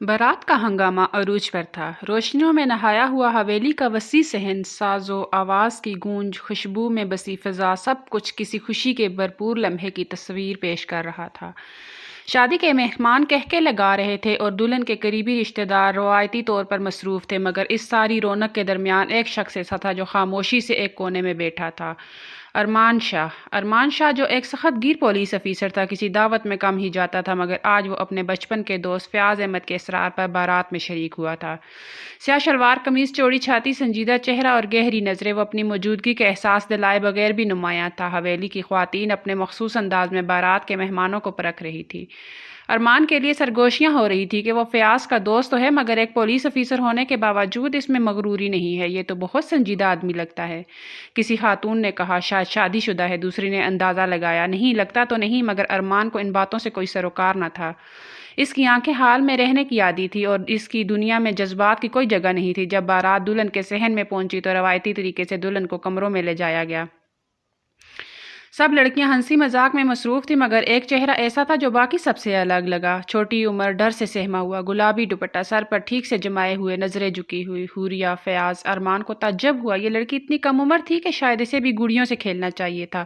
بارات کا ہنگامہ عروج پر تھا۔ روشنیوں میں نہایا ہوا حویلی کا وسیع صحن، ساز و آواز کی گونج، خوشبو میں بسی فضا، سب کچھ کسی خوشی کے بھرپور لمحے کی تصویر پیش کر رہا تھا۔ شادی کے مہمان کہکے لگا رہے تھے اور دلہن کے قریبی رشتہ دار روایتی طور پر مصروف تھے، مگر اس ساری رونق کے درمیان ایک شخص ایسا تھا جو خاموشی سے ایک کونے میں بیٹھا تھا۔ ارمان شاہ جو ایک سخت گیر پولیس افیسر تھا، کسی دعوت میں کم ہی جاتا تھا، مگر آج وہ اپنے بچپن کے دوست فیاض احمد کے اصرار پر بارات میں شریک ہوا تھا۔ سیاہ شلوار قمیض، چوڑی چھاتی، سنجیدہ چہرہ اور گہری نظریں، وہ اپنی موجودگی کا احساس دلائے بغیر بھی نمایاں تھا۔ حویلی کی خواتین اپنے مخصوص انداز میں بارات کے مہمانوں کو پرکھ رہی تھی۔ ارمان کے لیے سرگوشیاں ہو رہی تھی کہ وہ فیاض کا دوست تو ہے، مگر ایک پولیس افیسر ہونے کے باوجود اس میں مغروری نہیں ہے۔ یہ تو بہت سنجیدہ آدمی لگتا ہے، کسی خاتون نے کہا۔ شاید شادی شدہ ہے، دوسری نے اندازہ لگایا۔ نہیں لگتا تو نہیں، مگر ارمان کو ان باتوں سے کوئی سروکار نہ تھا۔ اس کی آنکھیں حال میں رہنے کی عادی تھی اور اس کی دنیا میں جذبات کی کوئی جگہ نہیں تھی۔ جب بارات دلہن کے صحن میں پہنچی تو روایتی طریقے سے دلہن کو کمروں میں لے جایا گیا۔ سب لڑکیاں ہنسی مذاق میں مصروف تھیں، مگر ایک چہرہ ایسا تھا جو باقی سب سے الگ لگا۔ چھوٹی عمر، ڈر سے سہما ہوا، گلابی دوپٹہ سر پر ٹھیک سے جمائے ہوئے، نظریں جھکی ہوئی، حوریہ فیاض۔ ارمان کو تعجب ہوا، یہ لڑکی اتنی کم عمر تھی کہ شاید اسے بھی گڑیوں سے کھیلنا چاہیے تھا۔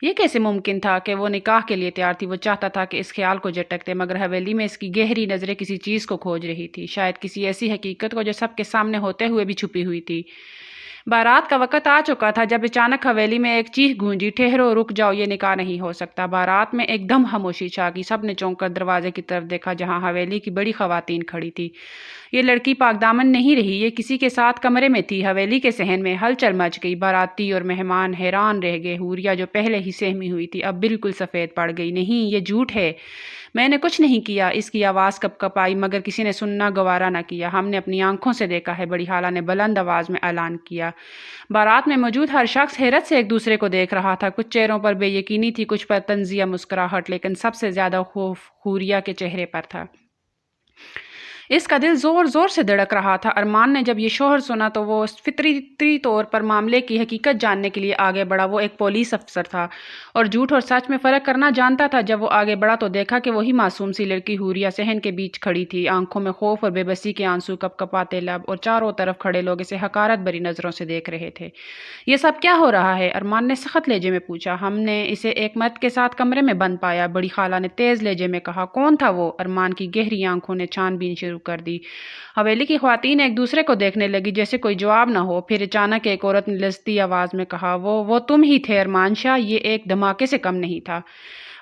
یہ کیسے ممکن تھا کہ وہ نکاح کے لیے تیار تھی؟ وہ چاہتا تھا کہ اس خیال کو جھٹکتے، مگر حویلی میں اس کی گہری نظریں کسی چیز کو کھوج رہی تھی، شاید کسی ایسی حقیقت کو جو سب کے سامنے ہوتے ہوئے بھی چھپی ہوئی تھی۔ بارات کا وقت آ چکا تھا جب اچانک حویلی میں ایک چیخ گونجی، ٹھہرو، رک جاؤ، یہ نکاح نہیں ہو سکتا۔ بارات میں ایک دم خاموشی چھا گئی۔ سب نے چونک کر دروازے کی طرف دیکھا جہاں حویلی کی بڑی خواتین کھڑی تھی۔ یہ لڑکی پاک دامن نہیں رہی، یہ کسی کے ساتھ کمرے میں تھی۔ حویلی کے صحن میں ہلچل مچ گئی، باراتی اور مہمان حیران رہ گئے۔ حوریہ جو پہلے ہی سہمی ہوئی تھی اب بالکل سفید پڑ گئی۔ نہیں، یہ جھوٹ ہے، میں نے کچھ نہیں کیا۔ اس کی آواز کپ کپ آئی، مگر کسی نے سننا گوارا نہ کیا۔ ہم نے اپنی آنکھوں سے دیکھا ہے، بڑی خالہ نے بلند آواز میں اعلان کیا۔ بارات میں موجود ہر شخص حیرت سے ایک دوسرے کو دیکھ رہا تھا۔ کچھ چہروں پر بے یقینی تھی، کچھ پر طنزیہ مسکراہٹ، لیکن سب سے زیادہ خوف حوریہ کے چہرے پر تھا۔ اس کا دل زور زور سے دھڑک رہا تھا۔ ارمان نے جب یہ شوہر سنا تو وہ فطری طور پر معاملے کی حقیقت جاننے کے لیے آگے بڑھا۔ وہ ایک پولیس افسر تھا اور جھوٹ اور سچ میں فرق کرنا جانتا تھا۔ جب وہ آگے بڑھا تو دیکھا کہ وہی معصوم سی لڑکی حوریہ صحن کے بیچ کھڑی تھی، آنکھوں میں خوف اور بے بسی کے آنسو، کپ کپاتے لب، اور چاروں طرف کھڑے لوگ اسے حقارت بھری نظروں سے دیکھ رہے تھے۔ یہ سب کیا ہو رہا ہے؟ ارمان نے سخت لہجے میں پوچھا۔ ہم نے اسے ایک مرد کے ساتھ کمرے میں بند پایا، بڑی خالہ نے تیز لہجے میں کہا۔ کون تھا وہ؟ ارمان کی گہری آنکھوں نے چھان بین شروع کر دی۔ حویلی کی خواتین ایک دوسرے کو دیکھنے لگی جیسے کوئی جواب نہ ہو۔ پھر اچانک ایک عورت نے لرزتی آواز میں کہا، وہ تم ہی تھے ارمان شاہ؟ یہ ایک دھماکے سے کم نہیں تھا۔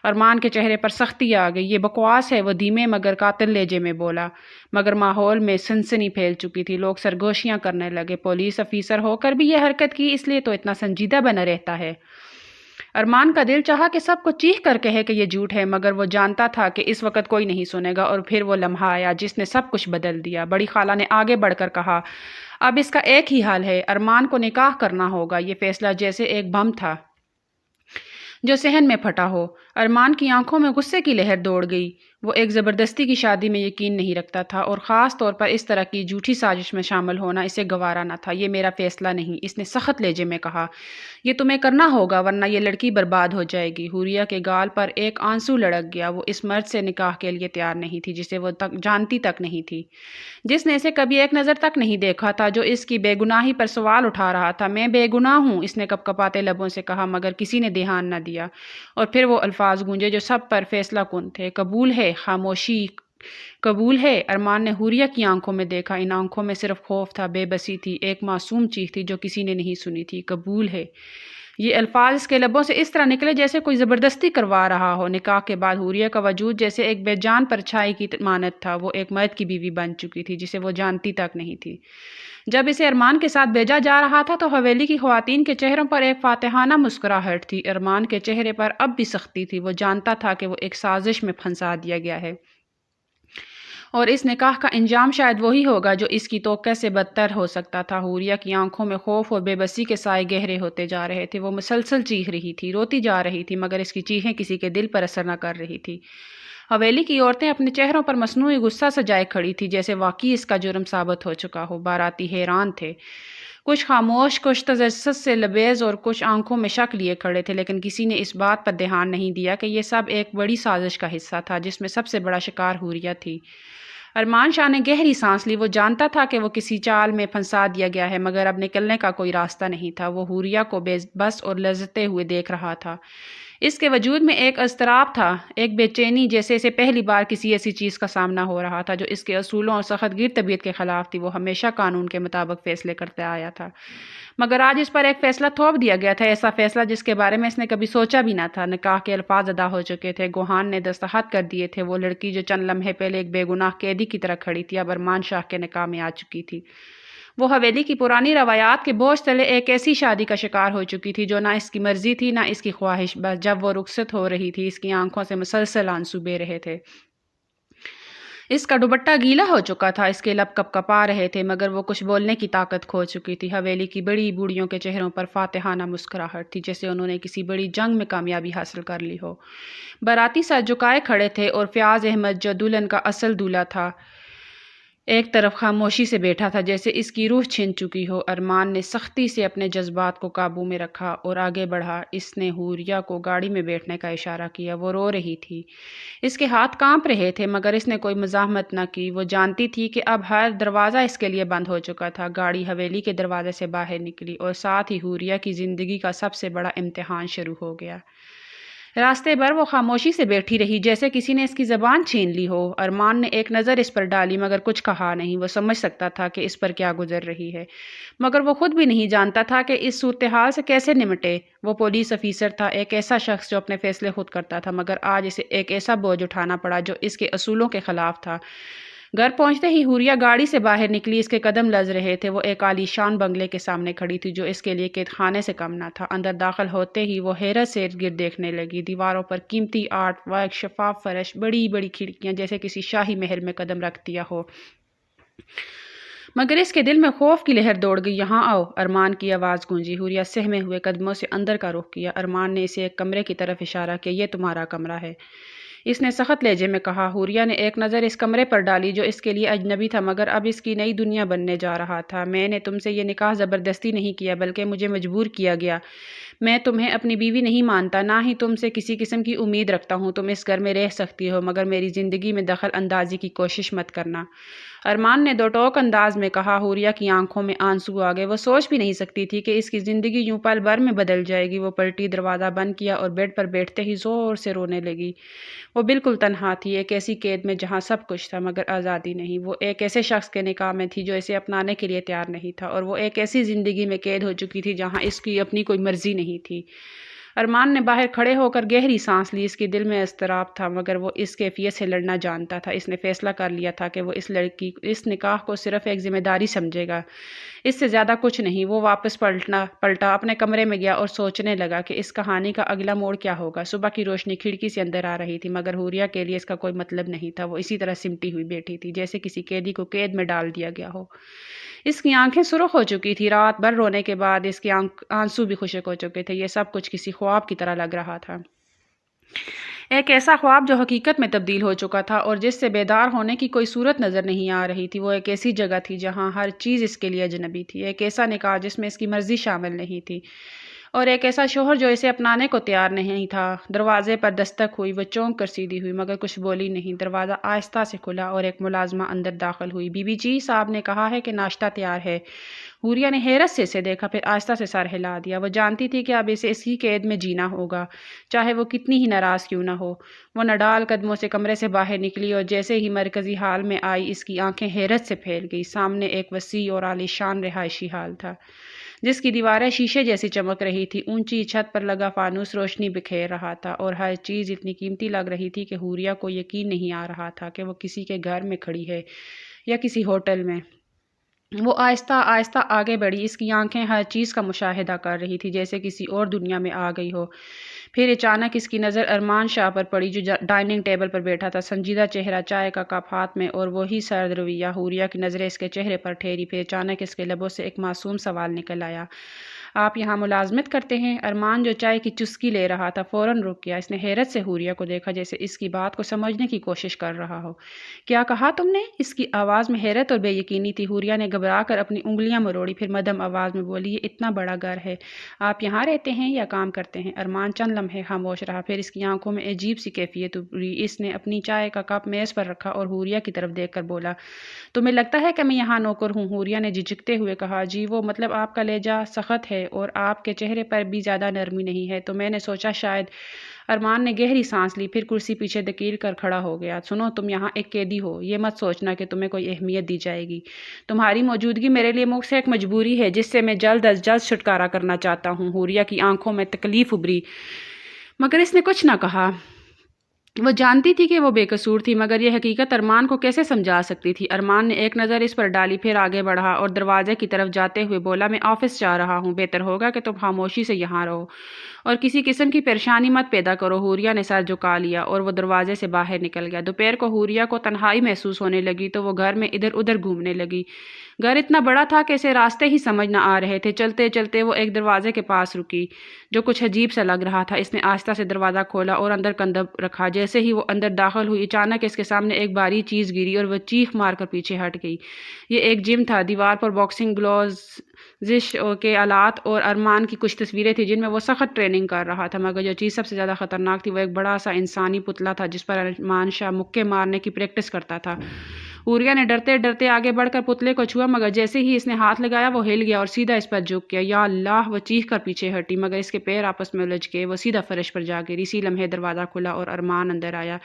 ارمان کے چہرے پر سختی آ گئی۔ یہ بکواس ہے، وہ دھیمے مگر قاتل لہجے میں بولا۔ مگر ماحول میں سنسنی پھیل چکی تھی، لوگ سرگوشیاں کرنے لگے۔ پولیس افیسر ہو کر بھی یہ حرکت کی، اس لیے تو اتنا سنجیدہ بنا رہتا ہے۔ ارمان کا دل چاہا کہ سب کو چیخ کر کہے کہ یہ جھوٹ ہے، مگر وہ جانتا تھا کہ اس وقت کوئی نہیں سنے گا۔ اور پھر وہ لمحہ آیا جس نے سب کچھ بدل دیا۔ بڑی خالہ نے آگے بڑھ کر کہا، اب اس کا ایک ہی حل ہے، ارمان کو نکاح کرنا ہوگا۔ یہ فیصلہ جیسے ایک بم تھا جو صحن میں پھٹا ہو۔ ارمان کی آنکھوں میں غصے کی لہر دوڑ گئی۔ وہ ایک زبردستی کی شادی میں یقین نہیں رکھتا تھا، اور خاص طور پر اس طرح کی جھوٹی سازش میں شامل ہونا اسے گوارا نہ تھا۔ یہ میرا فیصلہ نہیں، اس نے سخت لہجے میں کہا، یہ تمہیں کرنا ہوگا ورنہ یہ لڑکی برباد ہو جائے گی۔ حوریہ کے گال پر ایک آنسو لڑک گیا۔ وہ اس مرد سے نکاح کے لیے تیار نہیں تھی جسے وہ جانتی تک نہیں تھی، جس نے اسے کبھی ایک نظر تک نہیں دیکھا تھا، جو اس کی بے گناہی پر سوال اٹھا رہا تھا۔ میں بے گناہ ہوں، اس نے کپ کپاتے لبوں سے کہا، مگر کسی نے دھیان نہ دیا۔ اور پھر وہ الفاظ گونجے جو سب پر فیصلہ کن تھے، قبول ہے؟ خاموشی۔ قبول ہے؟ ارمان نے حوریہ کی آنکھوں میں دیکھا۔ ان آنکھوں میں صرف خوف تھا، بے بسی تھی، ایک معصوم چیخ تھی جو کسی نے نہیں سنی تھی۔ قبول ہے؟ یہ الفاظ اس کے لبوں سے اس طرح نکلے جیسے کوئی زبردستی کروا رہا ہو۔ نکاح کے بعد حوریہ کا وجود جیسے ایک بے جان پرچھائی کی مانند تھا۔ وہ ایک مرد کی بیوی بن چکی تھی جسے وہ جانتی تک نہیں تھی۔ جب اسے ارمان کے ساتھ بھیجا جا رہا تھا تو حویلی کی خواتین کے چہروں پر ایک فاتحانہ مسکراہٹ تھی۔ ارمان کے چہرے پر اب بھی سختی تھی۔ وہ جانتا تھا کہ وہ ایک سازش میں پھنسا دیا گیا ہے، اور اس نکاح کا انجام شاید وہی ہوگا جو اس کی توقع سے بدتر ہو سکتا تھا۔ حوریہ کی آنکھوں میں خوف اور بے بسی کے سائے گہرے ہوتے جا رہے تھے۔ وہ مسلسل چیخ رہی تھی، روتی جا رہی تھی، مگر اس کی چیخیں کسی کے دل پر اثر نہ کر رہی تھی۔ حویلی کی عورتیں اپنے چہروں پر مصنوعی غصہ سجائے کھڑی تھی، جیسے واقعی اس کا جرم ثابت ہو چکا ہو۔ باراتی حیران تھے، کچھ خاموش، کچھ تجسس سے لبریز، اور کچھ آنکھوں میں شک لیے کھڑے تھے، لیکن کسی نے اس بات پر دھیان نہیں دیا کہ یہ سب ایک بڑی سازش کا حصہ تھا جس میں سب سے بڑا شکار حوریہ تھی۔ ارمان شاہ نے گہری سانس لی۔ وہ جانتا تھا کہ وہ کسی چال میں پھنسا دیا گیا ہے، مگر اب نکلنے کا کوئی راستہ نہیں تھا۔ وہ حوریہ کو بے بس اور لرزتے ہوئے دیکھ رہا تھا۔ اس کے وجود میں ایک اضطراب تھا، ایک بے چینی، جیسے اسے پہلی بار کسی ایسی چیز کا سامنا ہو رہا تھا جو اس کے اصولوں اور سخت گیر طبیعت کے خلاف تھی۔ وہ ہمیشہ قانون کے مطابق فیصلے کرتا آیا تھا، مگر آج اس پر ایک فیصلہ تھوپ دیا گیا تھا، ایسا فیصلہ جس کے بارے میں اس نے کبھی سوچا بھی نہ تھا۔ نکاح کے الفاظ ادا ہو چکے تھے، گوہان نے دستخط کر دیے تھے۔ وہ لڑکی جو چند لمحے پہلے ایک بے گناہ قیدی کی طرح کھڑی تھی، اب ارمان شاہ کے نکاح میں آ چکی تھی۔ وہ حویلی کی پرانی روایات کے بوجھ تلے ایک ایسی شادی کا شکار ہو چکی تھی جو نہ اس کی مرضی تھی نہ اس کی خواہش۔ بس جب وہ رخصت ہو رہی تھی، اس کی آنکھوں سے مسلسل آنسو بہہ رہے تھے۔ اس کا دوپٹہ گیلا ہو چکا تھا، اس کے لب کپ کپا رہے تھے، مگر وہ کچھ بولنے کی طاقت کھو چکی تھی۔ حویلی کی بڑی بوڑھیوں کے چہروں پر فاتحانہ مسکراہٹ تھی، جیسے انہوں نے کسی بڑی جنگ میں کامیابی حاصل کر لی ہو۔ باراتی سر جھکائے کھڑے تھے اور فیاض احمد، جو دلہن کا اصل دولہا تھا، ایک طرف خاموشی سے بیٹھا تھا، جیسے اس کی روح چھن چکی ہو۔ ارمان نے سختی سے اپنے جذبات کو قابو میں رکھا اور آگے بڑھا۔ اس نے حوریہ کو گاڑی میں بیٹھنے کا اشارہ کیا۔ وہ رو رہی تھی، اس کے ہاتھ کانپ رہے تھے، مگر اس نے کوئی مزاحمت نہ کی۔ وہ جانتی تھی کہ اب ہر دروازہ اس کے لیے بند ہو چکا تھا۔ گاڑی حویلی کے دروازے سے باہر نکلی اور ساتھ ہی حوریہ کی زندگی کا سب سے بڑا امتحان شروع ہو گیا۔ راستے بھر وہ خاموشی سے بیٹھی رہی، جیسے کسی نے اس کی زبان چھین لی ہو۔ ارمان نے ایک نظر اس پر ڈالی، مگر کچھ کہا نہیں۔ وہ سمجھ سکتا تھا کہ اس پر کیا گزر رہی ہے، مگر وہ خود بھی نہیں جانتا تھا کہ اس صورتحال سے کیسے نمٹے۔ وہ پولیس افیسر تھا، ایک ایسا شخص جو اپنے فیصلے خود کرتا تھا، مگر آج اسے ایک ایسا بوجھ اٹھانا پڑا جو اس کے اصولوں کے خلاف تھا۔ گھر پہنچتے ہی حوریہ گاڑی سے باہر نکلی، اس کے قدم لرز رہے تھے۔ وہ ایک عالی شان بنگلے کے سامنے کھڑی تھی جو اس کے لیے قید خانے سے کم نہ تھا۔ اندر داخل ہوتے ہی وہ حیرت سے ارد گرد دیکھنے لگی۔ دیواروں پر قیمتی آرٹ ورک، شفاف فرش، بڑی بڑی کھڑکیاں، جیسے کسی شاہی محل میں قدم رکھ دیا ہو۔ مگر اس کے دل میں خوف کی لہر دوڑ گئی۔ یہاں آؤ، ارمان کی آواز گونجی۔ حوریہ سہمے ہوئے قدموں سے اندر کا رخ کیا۔ ارمان نے اسے ایک کمرے کی طرف اشارہ کیا۔ یہ تمہارا کمرہ ہے، اس نے سخت لہجے میں کہا۔ حوریہ نے ایک نظر اس کمرے پر ڈالی جو اس کے لیے اجنبی تھا، مگر اب اس کی نئی دنیا بننے جا رہا تھا۔ میں نے تم سے یہ نکاح زبردستی نہیں کیا، بلکہ مجھے مجبور کیا گیا۔ میں تمہیں اپنی بیوی نہیں مانتا، نہ ہی تم سے کسی قسم کی امید رکھتا ہوں۔ تم اس گھر میں رہ سکتی ہو، مگر میری زندگی میں دخل اندازی کی کوشش مت کرنا، ارمان نے دو ٹوک انداز میں کہا۔ حوریہ کی آنکھوں میں آنسو آ گئے۔ وہ سوچ بھی نہیں سکتی تھی کہ اس کی زندگی یوں پل بھر میں بدل جائے گی۔ وہ پلٹی، دروازہ بند کیا اور بیڈ پر بیٹھتے ہی زور سے رونے لگی۔ وہ بالکل تنہا تھی، ایک ایسی قید میں جہاں سب کچھ تھا مگر آزادی نہیں۔ وہ ایک ایسے شخص کے نکاح میں تھی جو اسے اپنانے کے لیے تیار نہیں تھا، اور وہ ایک ایسی زندگی میں قید ہو چکی تھی جہاں اس کی اپنی کوئی مرضی نہیں تھی۔ ارمان نے باہر کھڑے ہو کر گہری سانس لی۔ اس کے دل میں اضطراب تھا، مگر وہ اس کیفیت سے لڑنا جانتا تھا۔ اس نے فیصلہ کر لیا تھا کہ وہ اس نکاح کو صرف ایک ذمہ داری سمجھے گا، اس سے زیادہ کچھ نہیں۔ وہ واپس پلٹا، اپنے کمرے میں گیا اور سوچنے لگا کہ اس کہانی کا اگلا موڑ کیا ہوگا۔ صبح کی روشنی کھڑکی سے اندر آ رہی تھی، مگر حوریہ کے لیے اس کا کوئی مطلب نہیں تھا۔ وہ اسی طرح سمٹی ہوئی بیٹھی تھی، جیسے کسی قیدی کو قید میں ڈال دیا گیا ہو۔ اس کی آنکھیں سرخ ہو چکی تھی، رات بھر رونے کے بعد اس کے آنسو بھی خشک ہو چکے تھے۔ یہ سب کچھ کسی خواب کی طرح لگ رہا تھا، ایک ایسا خواب جو حقیقت میں تبدیل ہو چکا تھا اور جس سے بیدار ہونے کی کوئی صورت نظر نہیں آ رہی تھی۔ وہ ایک ایسی جگہ تھی جہاں ہر چیز اس کے لیے اجنبی تھی، ایک ایسا نکاح جس میں اس کی مرضی شامل نہیں تھی، اور ایک ایسا شوہر جو اسے اپنانے کو تیار نہیں تھا۔ دروازے پر دستک ہوئی، وہ چونک کر سیدھی ہوئی، مگر کچھ بولی نہیں۔ دروازہ آہستہ سے کھلا اور ایک ملازمہ اندر داخل ہوئی۔ بی بی جی، صاحب نے کہا ہے کہ ناشتہ تیار ہے۔ حوریہ نے حیرت سے اسے دیکھا، پھر آہستہ سے سر ہلا دیا۔ وہ جانتی تھی کہ اب اسے اس کی قید میں جینا ہوگا، چاہے وہ کتنی ہی ناراض کیوں نہ ہو۔ وہ نڈال قدموں سے کمرے سے باہر نکلی اور جیسے ہی مرکزی ہال میں آئی، اس کی آنکھیں حیرت سے پھیل گئی۔ سامنے ایک وسیع اور عالی شان رہائشی ہال تھا، جس کی دیواریں شیشے جیسی چمک رہی تھی۔ اونچی چھت پر لگا فانوس روشنی بکھیر رہا تھا اور ہر چیز اتنی قیمتی لگ رہی تھی کہ حوریہ کو یقین نہیں آ رہا تھا کہ وہ کسی کے گھر میں کھڑی ہے یا کسی ہوٹل میں۔ وہ آہستہ آہستہ آگے بڑھی، اس کی آنکھیں ہر چیز کا مشاہدہ کر رہی تھی، جیسے کسی اور دنیا میں آ گئی ہو۔ پھر اچانک اس کی نظر ارمان شاہ پر پڑی، جو ڈائننگ ٹیبل پر بیٹھا تھا، سنجیدہ چہرہ، چائے کا کپ ہاتھ میں، اور وہی سرد رویہ۔ حوریہ کی نظریں اس کے چہرے پر ٹھہری، پھر اچانک اس کے لبوں سے ایک معصوم سوال نکل آیا، آپ یہاں ملازمت کرتے ہیں؟ ارمان جو چائے کی چسکی لے رہا تھا فوراً رک گیا۔ اس نے حیرت سے حوریہ کو دیکھا، جیسے اس کی بات کو سمجھنے کی کوشش کر رہا ہو۔ کیا کہا تم نے؟ اس کی آواز میں حیرت اور بے یقینی تھی۔ حوریہ نے گھبرا کر اپنی انگلیاں مروڑی، پھر مدھم آواز میں بولی، یہ اتنا بڑا گھر ہے، آپ یہاں رہتے ہیں یا کام کرتے ہیں؟ ارمان چند لمحے خاموش رہا، پھر اس کی آنکھوں میں عجیب سی کیفیت ابھری۔ اس نے اپنی چائے کا کپ میز پر رکھا اور حوریہ کی طرف دیکھ کر بولا، تمہیں لگتا ہے کہ میں یہاں نوکر ہوں؟ حوریہ نے جھجکتے ہوئے کہا، جی وہ مطلب آپ کا لہجہ سخت ہے اور آپ کے چہرے پر بھی زیادہ نرمی نہیں ہے، تو میں نے سوچا شاید۔ ارمان نے گہری سانس لی، پھر کرسی پیچھے دھکیل کر کھڑا ہو گیا۔ سنو، تم یہاں ایک قیدی ہو، یہ مت سوچنا کہ تمہیں کوئی اہمیت دی جائے گی۔ تمہاری موجودگی میرے لیے مجھ سے ایک مجبوری ہے جس سے میں جلد از جلد چھٹکارا کرنا چاہتا ہوں۔ حوریہ کی آنکھوں میں تکلیف ابھری، مگر اس نے کچھ نہ کہا۔ وہ جانتی تھی کہ وہ بے قصور تھی، مگر یہ حقیقت ارمان کو کیسے سمجھا سکتی تھی؟ ارمان نے ایک نظر اس پر ڈالی، پھر آگے بڑھا اور دروازے کی طرف جاتے ہوئے بولا، میں آفس جا رہا ہوں، بہتر ہوگا کہ تم خاموشی سے یہاں رہو اور کسی قسم کی پریشانی مت پیدا کرو۔ حوریہ نے سر جھکا لیا اور وہ دروازے سے باہر نکل گیا۔ دوپہر کو حوریہ کو تنہائی محسوس ہونے لگی تو وہ گھر میں ادھر ادھر گھومنے لگی۔ گھر اتنا بڑا تھا کہ اسے راستے ہی سمجھ نہ آ رہے تھے۔ چلتے چلتے وہ ایک دروازے کے پاس رکی جو کچھ عجیب سا لگ رہا تھا۔ اس نے آہستہ سے دروازہ کھولا اور اندر قدم رکھا۔ جیسے ہی وہ اندر داخل ہوئی، اچانک اس کے سامنے ایک بھاری چیز گری اور وہ چیخ مار کر پیچھے ہٹ گئی۔ یہ ایک جم تھا۔ دیوار پر باکسنگ گلوز، ورزش کے آلات اور ارمان کی کچھ تصویریں تھیں جن میں وہ سخت ٹریننگ کر رہا تھا، مگر جو چیز سب سے زیادہ خطرناک تھی وہ ایک بڑا سا انسانی پتلا تھا جس پر ارمان شاہ مکے مارنے کی پریکٹس کرتا تھا۔ حوریہ نے ڈرتے ڈرتے آگے بڑھ کر پتلے کو چھوا، مگر جیسے ہی اس نے ہاتھ لگایا وہ ہل گیا اور سیدھا اس پر جھک گیا۔ یا اللہ! وہ چیخ کر پیچھے ہٹی، مگر اس کے پیر آپس میں الجھ گئے۔ وہ سیدھا فرش پر جا گری۔ اسی لمحے دروازہ کھلا اور ارمان اندر آیا۔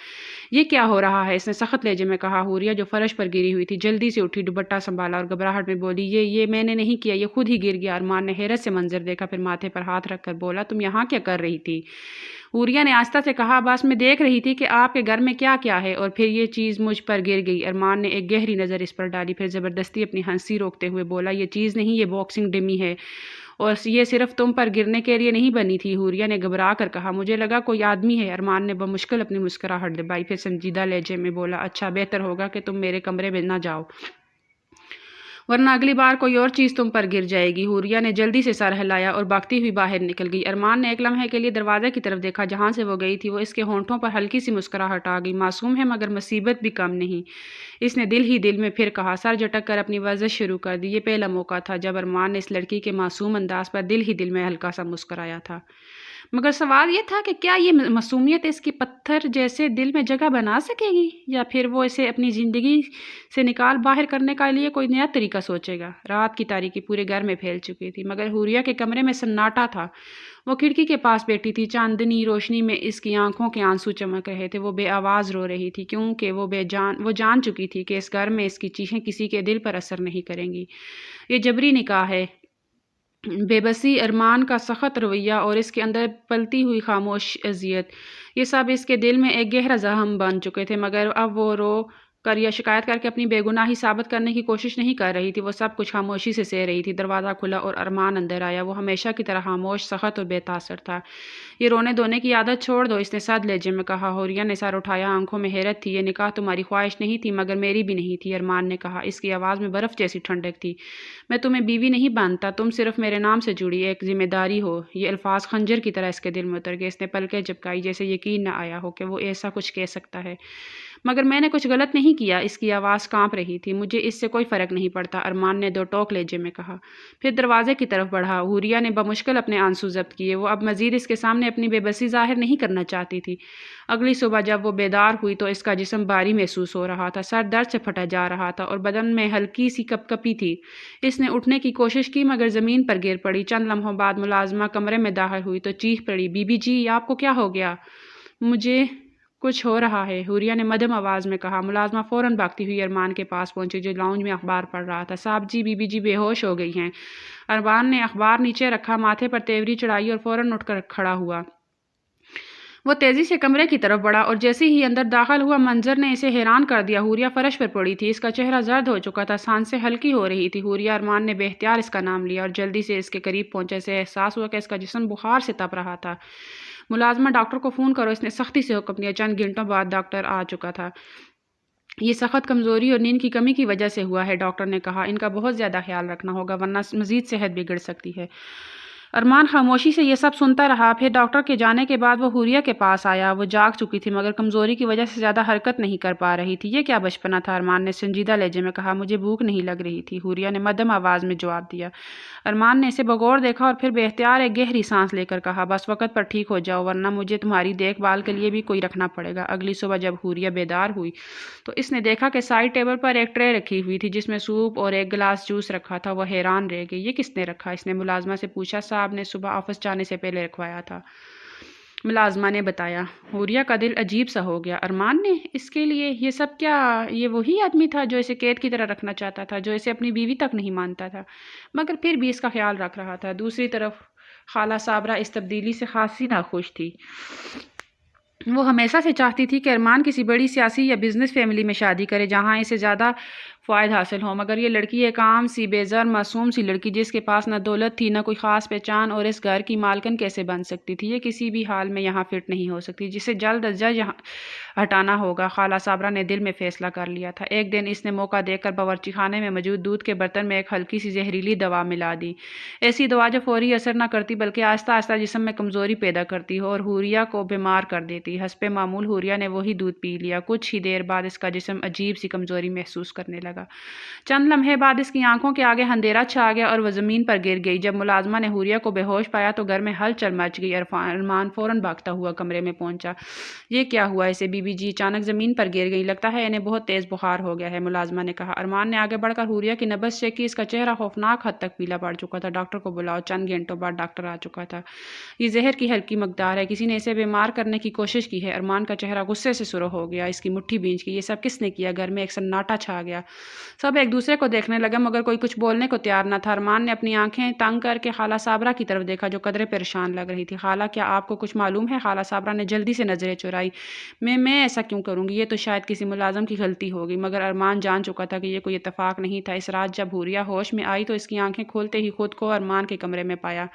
یہ کیا ہو رہا ہے؟ اس نے سخت لہجے میں کہا۔ حوریہ جو فرش پر گری ہوئی تھی جلدی سے اٹھی، دوپٹہ سنبھالا اور گھبراہٹ میں بولی، یہ میں نے نہیں کیا، یہ خود ہی گر گیا۔ ارمان نے حیرت سے منظر دیکھا، پھر ماتھے پر ہاتھ رکھ کر بولا، تم یہاں کیا کر رہی تھی؟ حوریہ نے آہستہ سے کہا، بس میں دیکھ رہی تھی کہ آپ کے گھر میں کیا کیا ہے اور پھر یہ چیز مجھ پر گر گئی۔ ارمان نے ایک گہری نظر اس پر ڈالی، پھر زبردستی اپنی ہنسی روکتے ہوئے بولا، یہ چیز نہیں، یہ باکسنگ ڈمی ہے اور یہ صرف تم پر گرنے کے لیے نہیں بنی تھی۔ حوریہ نے گھبرا کر کہا، مجھے لگا کوئی آدمی ہے۔ ارمان نے بمشکل اپنی مسکراہٹ دبائی، پھر سنجیدہ لہجے میں بولا، اچھا بہتر ہوگا کہ تم میرے کمرے میں نہ جاؤ، ورنہ اگلی بار کوئی اور چیز تم پر گر جائے گی۔ حوریہ نے جلدی سے سر ہلایا اور بھاگتی ہوئی باہر نکل گئی۔ ارمان نے ایک لمحے کے لیے دروازے کی طرف دیکھا جہاں سے وہ گئی تھی۔ وہ اس کے ہونٹوں پر ہلکی سی مسکراہٹ آ گئی۔ معصوم ہے مگر مصیبت بھی کم نہیں، اس نے دل ہی دل میں پھر کہا۔ سر جھٹک کر اپنی ورزش شروع کر دی۔ یہ پہلا موقع تھا جب ارمان نے اس لڑکی کے معصوم انداز پر دل ہی دل میں ہلکا سا مسکرایا تھا، مگر سوال یہ تھا کہ کیا یہ معصومیت اس کی پتھر جیسے دل میں جگہ بنا سکے گی، یا پھر وہ اسے اپنی زندگی سے نکال باہر کرنے کے لیے کوئی نیا طریقہ سوچے گا۔ رات کی تاریکی پورے گھر میں پھیل چکی تھی، مگر حوریہ کے کمرے میں سناٹا تھا۔ وہ کھڑکی کے پاس بیٹھی تھی، چاندنی روشنی میں اس کی آنکھوں کے آنسو چمک رہے تھے۔ وہ بے آواز رو رہی تھی کیونکہ وہ جان چکی تھی کہ اس گھر میں اس کی چیخیں کسی کے دل پر اثر نہیں کریں گی۔ یہ جبری نکاح ہے۔ بے بسی، ارمان کا سخت رویہ اور اس کے اندر پلتی ہوئی خاموش اذیت، یہ سب اس کے دل میں ایک گہرا زخم بن چکے تھے، مگر اب وہ رو کر یا شکایت کر کے اپنی بے گناہی ثابت کرنے کی کوشش نہیں کر رہی تھی۔ وہ سب کچھ خاموشی سے سہ رہی تھی۔ دروازہ کھلا اور ارمان اندر آیا۔ وہ ہمیشہ کی طرح خاموش، سخت اور بے تاثر تھا۔ یہ رونے دھونے کی عادت چھوڑ دو، اس نے سرد لہجے میں کہا۔ حوریہ نے سر اٹھایا، آنکھوں میں حیرت تھی۔ یہ نکاح تمہاری خواہش نہیں تھی مگر میری بھی نہیں تھی، ارمان نے کہا۔ اس کی آواز میں برف جیسی ٹھنڈک تھی۔ میں تمہیں بیوی نہیں مانتا، تم صرف میرے نام سے جڑی ایک ذمہ داری ہو۔ یہ الفاظ خنجر کی طرح اس کے دل میں اتر گئے۔ اس نے پلکیں جھپکائی جیسے یقین نہ آیا ہو کہ وہ ایسا کچھ کہہ سکتا ہے۔ مگر میں نے کچھ غلط نہیں کیا، اس کی آواز کانپ رہی تھی۔ مجھے اس سے کوئی فرق نہیں پڑتا، ارمان نے دو ٹوک لہجے میں کہا، پھر دروازے کی طرف بڑھا۔ حوریہ نے بمشکل اپنے آنسو ضبط کیے۔ وہ اب مزید اس کے سامنے اپنی بے بسی ظاہر نہیں کرنا چاہتی تھی۔ اگلی صبح جب وہ بیدار ہوئی تو اس کا جسم بھاری محسوس ہو رہا تھا، سر درد سے پھٹا جا رہا تھا اور بدن میں ہلکی سی کپ کپی تھی۔ اس نے اٹھنے کی کوشش کی مگر زمین پر گر پڑی۔ چند لمحوں بعد ملازمہ کمرے میں داخل ہوئی تو چیخ پڑی، بی بی جی، آپ کو کیا ہو گیا؟ مجھے کچھ ہو رہا ہے، حوریہ نے مدھم آواز میں کہا۔ ملازمہ فوراً بھاگتی ہوئی ارمان کے پاس پہنچی جو لاؤنج میں اخبار پڑھ رہا تھا۔ صاحب جی، بی بی جی بے ہوش ہو گئی ہیں۔ ارمان نے اخبار نیچے رکھا، ماتھے پر تیوری چڑھائی اور فوراً اٹھ کر کھڑا ہوا۔ وہ تیزی سے کمرے کی طرف بڑھا اور جیسے ہی اندر داخل ہوا منظر نے اسے حیران کر دیا۔ حوریہ فرش پر پڑی تھی، اس کا چہرہ زرد ہو چکا تھا، سانسیں ہلکی ہو رہی تھی۔ حوریہ، ارمان نے بے اختیار اس کا نام لیا اور جلدی سے اس کے قریب پہنچا۔ اسے احساس ہوا کہ اس کا جسم بخار سے تپ رہا تھا۔ ملازمہ، ڈاکٹر کو فون کرو، اس نے سختی سے حکم دیا۔ چند گھنٹوں بعد ڈاکٹر آ چکا تھا۔ یہ سخت کمزوری اور نیند کی کمی کی وجہ سے ہوا ہے، ڈاکٹر نے کہا۔ ان کا بہت زیادہ خیال رکھنا ہوگا ورنہ مزید صحت بگڑ سکتی ہے۔ ارمان خاموشی سے یہ سب سنتا رہا۔ پھر ڈاکٹر کے جانے کے بعد وہ حوریہ کے پاس آیا۔ وہ جاگ چکی تھی مگر کمزوری کی وجہ سے زیادہ حرکت نہیں کر پا رہی تھی۔ یہ کیا بچپنا تھا، ارمان نے سنجیدہ لہجے میں کہا۔ مجھے بھوک نہیں لگ رہی تھی، حوریہ نے مدھم آواز میں جواب دیا۔ ارمان نے اسے بغور دیکھا اور پھر بے اختیار ایک گہری سانس لے کر کہا، بس وقت پر ٹھیک ہو جاؤ ورنہ مجھے تمہاری دیکھ بھال کے لیے بھی کوئی رکھنا پڑے گا۔ اگلی صبح جب حوریہ بیدار ہوئی تو اس نے دیکھا کہ سائڈ ٹیبل پر ایک ٹرے رکھی ہوئی تھی جس میں سوپ اور ایک گلاس جوس رکھا تھا۔ وہ حیران رہ گئی۔ یہ کس نے رکھا؟ اس نے ملازمہ سے پوچھا۔ صاحب نے صبح آفس جانے سے پہلے رکھوایا تھا، ملازمہ نے بتایا۔ حوریہ کا دل عجیب سا ہو گیا۔ ارمان نے اس کے لیے یہ سب کیا؟ یہ وہی آدمی تھا جو اسے قید کی طرح رکھنا چاہتا تھا، جو اسے اپنی بیوی تک نہیں مانتا تھا مگر پھر بھی اس کا خیال رکھ رہا تھا؟ دوسری طرف خالہ صابرہ اس تبدیلی سے خاصی ناخوش تھی۔ وہ ہمیشہ سے چاہتی تھی کہ ارمان کسی بڑی سیاسی یا بزنس فیملی میں شادی کرے جہاں اسے زیادہ فوائد حاصل ہو، مگر یہ لڑکی ایک عام سی بے زر معصوم سی لڑکی جس کے پاس نہ دولت تھی نہ کوئی خاص پہچان، اور اس گھر کی مالکن کیسے بن سکتی تھی؟ یہ کسی بھی حال میں یہاں فٹ نہیں ہو سکتی، جسے جلد از جلد یہاں ہٹانا ہوگا۔ خالہ صابرہ نے دل میں فیصلہ کر لیا تھا۔ ایک دن اس نے موقع دیکھ کر باورچی خانے میں موجود دودھ کے برتن میں ایک ہلکی سی زہریلی دوا ملا دی، ایسی دوا جو فوری اثر نہ کرتی بلکہ آہستہ آہستہ جسم میں کمزوری پیدا کرتی ہو اور حوریہ کو بیمار کر دیتی۔ حسب معمول حوریہ نے وہی دودھ پی لیا۔ کچھ ہی دیر بعد اس کا جسم عجیب سی کمزوری محسوس کرنے لگا۔ چند لمحے بعد اس کی آنکھوں کے آگے اندھیرا چھا گیا اور وہ زمین پر گر گئی۔ جب ملازمہ نے حوریہ کو بے ہوش پایا تو گھر میں ہلچل مچ گئی۔ ارمان فوراً بھاگتا ہوا کمرے میں پہنچا۔ یہ کیا ہوا اسے؟ بی بی جی اچانک زمین پر گر گئی۔ لگتا ہے انہیں بہت تیز بخار ہو گیا ہے، ملازمہ نے کہا۔ ارمان نے آگے بڑھ کر حوریہ کی نبض چیک کی۔ اس کا چہرہ خوفناک حد تک پیلا پڑ چکا تھا۔ ڈاکٹر کو بلاؤ۔ چند گھنٹوں بعد ڈاکٹر آ چکا تھا۔ یہ زہر کی ہلکی مقدار ہے، کسی نے اسے بیمار کرنے کی کوشش کی ہے۔ ارمان کا چہرہ غصے سے سرخ ہو گیا، اس کی مٹھی بھینچ گئی۔ یہ سب کس نے کیا؟ گھر میں ایک سناٹا چھا گیا۔ سب ایک دوسرے کو دیکھنے لگے مگر کوئی کچھ بولنے کو تیار نہ تھا۔ ارمان نے اپنی آنکھیں تنگ کر کے خالہ صابرہ کی طرف دیکھا جو قدرے پریشان لگ رہی تھی۔ خالہ، کیا آپ کو کچھ معلوم ہے؟ خالہ صابرہ نے جلدی سے نظریں چرائی۔ میں ایسا کیوں کروں گی؟ یہ تو شاید کسی ملازم کی غلطی ہوگی، مگر ارمان جان چکا تھا کہ یہ کوئی اتفاق نہیں تھا۔ اس رات جب حوریہ ہوش میں آئی تو اس کی آنکھیں کھولتے ہی خود کو ارمان کے کمرے میں پایا۔